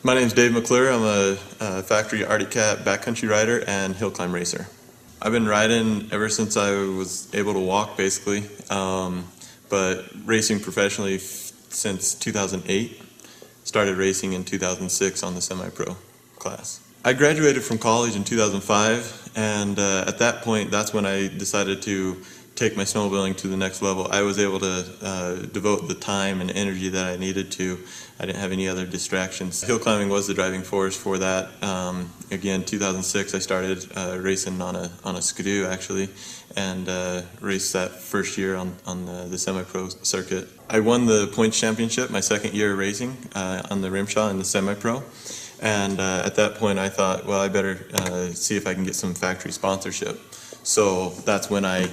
My name's Dave McClure. I'm a factory Arctic Cat backcountry rider and hill climb racer. I've been riding ever since I was able to walk, basically, but racing professionally since 2008. Started racing in 2006 on the semi-pro class. I graduated from college in 2005, and at that point, that's when I decided to take my snowmobiling to the next level. I was able to devote the time and energy that I needed to. I didn't have any other distractions. Hill climbing was the driving force for that. Again, 2006, I started racing on a skidoo, actually, and raced that first year on the semi-pro circuit. I won the points championship my second year of racing on the rimshot in the semi-pro. And at that point, I thought, well, I better see if I can get some factory sponsorship. So that's when I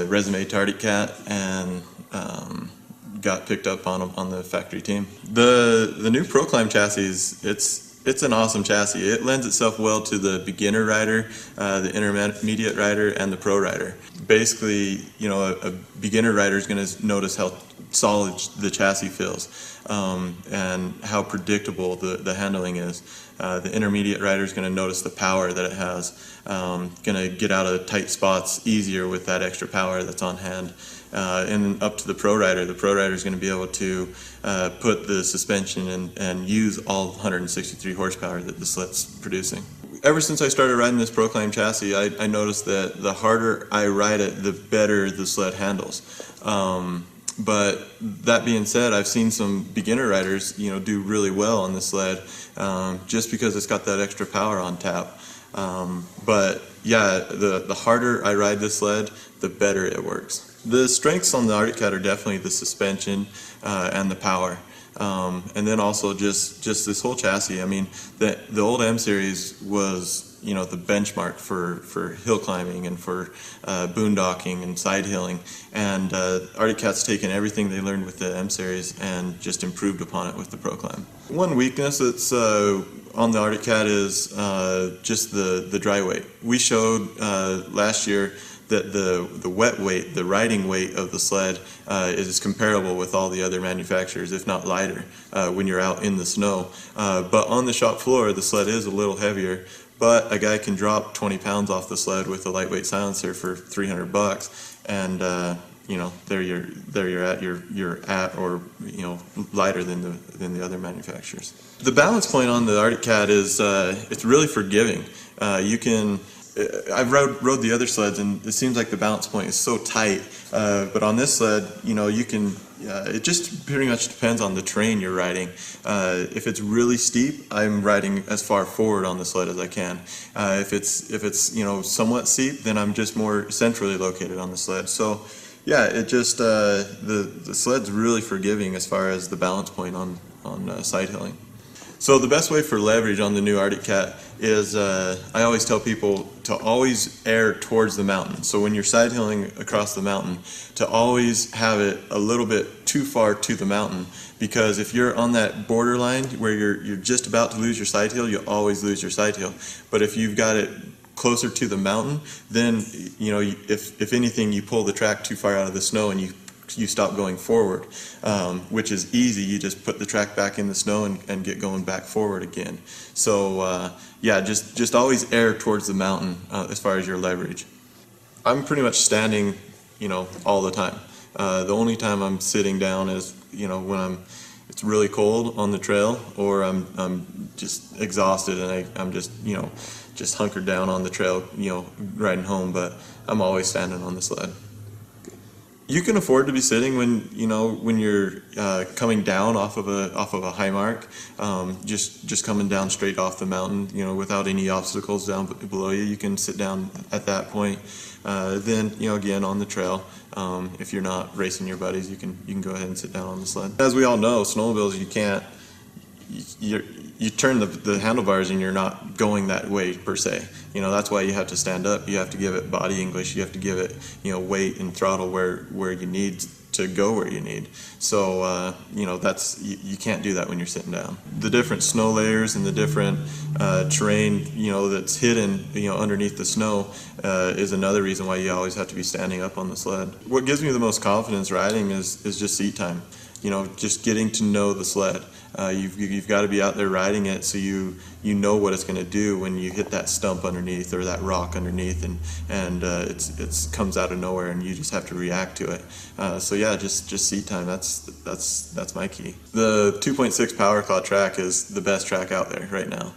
resumed to Arctic Cat and got picked up on the factory team. The new Pro Climb chassis, it's an awesome chassis. It lends itself well to the beginner rider, the intermediate rider, and the pro rider. Basically, you know, a beginner rider is going to notice how solid the chassis feels and how predictable the handling is. The intermediate rider is going to notice the power that it has, going to get out of tight spots easier with that extra power that's on hand. And up to the pro rider is going to be able to put the suspension and use all 163 horsepower that the sled's producing. Ever since I started riding this Pro Climb chassis, I noticed that the harder I ride it, the better the sled handles. But that being said, I've seen some beginner riders, you know, do really well on the sled just because it's got that extra power on tap. But yeah, the harder I ride this sled, the better it works. The strengths on the Arctic Cat are definitely the suspension and the power. And then also just this whole chassis. I mean, the old M series was, you know, the benchmark for hill climbing and for boondocking and side hilling. And Arctic Cat's taken everything they learned with the M series and just improved upon it with the Pro Climb. One weakness that's on the Arctic Cat is just the dry weight. We showed last year that the wet weight, the riding weight of the sled is comparable with all the other manufacturers, if not lighter, when you're out in the snow. But on the shop floor, the sled is a little heavier, but a guy can drop 20 pounds off the sled with a lightweight silencer for $300, and you know, there you're at, you're at, or you know, lighter than the other manufacturers. The balance point on the Arctic Cat is it's really forgiving. You can. I've rode the other sleds, and it seems like the balance point is so tight. But on this sled, you know, you can. It just pretty much depends on the terrain you're riding. If it's really steep, I'm riding as far forward on the sled as I can. If it's you know, somewhat steep, then I'm just more centrally located on the sled. So yeah, it just the sled's really forgiving as far as the balance point on side hilling. So the best way for leverage on the new Arctic Cat is I always tell people to always err towards the mountain. So when you're side hilling across the mountain, to always have it a little bit too far to the mountain, because if you're on that borderline where you're just about to lose your side hill, you'll always lose your side hill. But if you've got it closer to the mountain, then you know, if anything, you pull the track too far out of the snow and you stop going forward, which is easy. You just put the track back in the snow and get going back forward again. So yeah, just always err towards the mountain as far as your leverage. I'm pretty much standing, you know, all the time. The only time I'm sitting down is, you know, when it's really cold on the trail, or I'm just exhausted and I'm just, you know, just hunkered down on the trail, you know, riding home. But I'm always standing on the sled. You can afford to be sitting when you're coming down off of a high mark, just coming down straight off the mountain, you know, without any obstacles down below you. You can sit down at that point. Then, you know, again on the trail, if you're not racing your buddies, you can go ahead and sit down on the sled. As we all know, snowmobiles, you can't. You turn the handlebars and you're not going that way per se. You know, that's why you have to stand up. You have to give it body English. You have to give it, you know, weight and throttle where you need to go where you need. So you know, you can't do that when you're sitting down. The different snow layers and the different terrain, you know, that's hidden, you know, underneath the snow is another reason why you always have to be standing up on the sled. What gives me the most confidence riding is just seat time. You know, just getting to know the sled. You've got to be out there riding it so you know what it's going to do when you hit that stump underneath or that rock underneath, and it comes out of nowhere and you just have to react to it. So yeah, just seat time. That's my key. The 2.6 Power Claw track is the best track out there right now.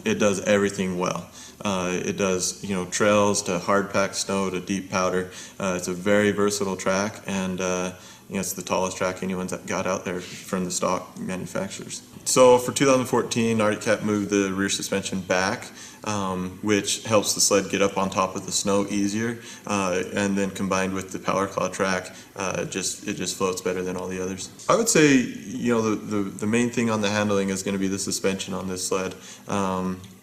It does everything well. It does, trails to hard packed snow to deep powder. It's a very versatile track, and it's the tallest track anyone's got out there from the stock manufacturers. So for 2014, Arctic Cat moved the rear suspension back, which helps the sled get up on top of the snow easier, and then combined with the Power Claw track, it just floats better than all the others. I would say, the main thing on the handling is going to be the suspension on this sled.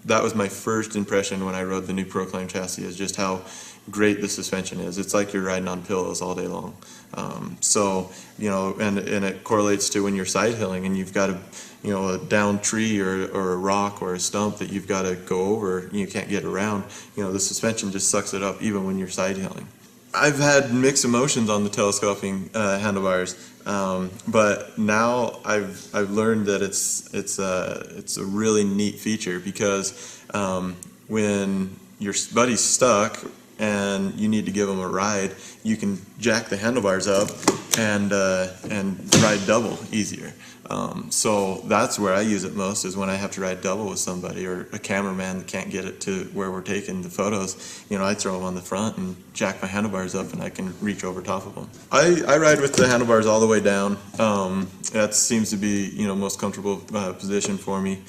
That was my first impression when I rode the new Proclaim chassis, is just how great the suspension is. It's like you're riding on pillows all day long. And it correlates to when you're side hilling and you've got a down tree or a rock or a stump that you've got to go over and you can't get around. The suspension just sucks it up even when you're side hilling. I've had mixed emotions on the telescoping handlebars, but now I've learned that it's a really neat feature, because when your buddy's stuck and you need to give them a ride, you can jack the handlebars up and ride double easier. So that's where I use it most, is when I have to ride double with somebody or a cameraman that can't get it to where we're taking the photos. I throw them on the front and jack my handlebars up and I can reach over top of them. I ride with the handlebars all the way down. That seems to be most comfortable position for me.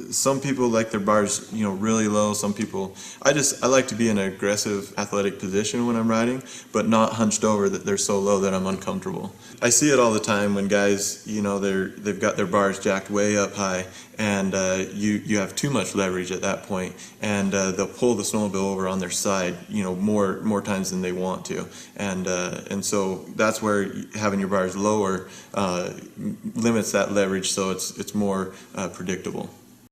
Some people like their bars, really low. Some people, I like to be in an aggressive athletic position when I'm riding, but not hunched over that they're so low that I'm uncomfortable. I see it all the time when guys, they've got their bars jacked way up high, and you have too much leverage at that point, and they'll pull the snowmobile over on their side, more times than they want to, and so that's where having your bars lower limits that leverage, so it's more predictable.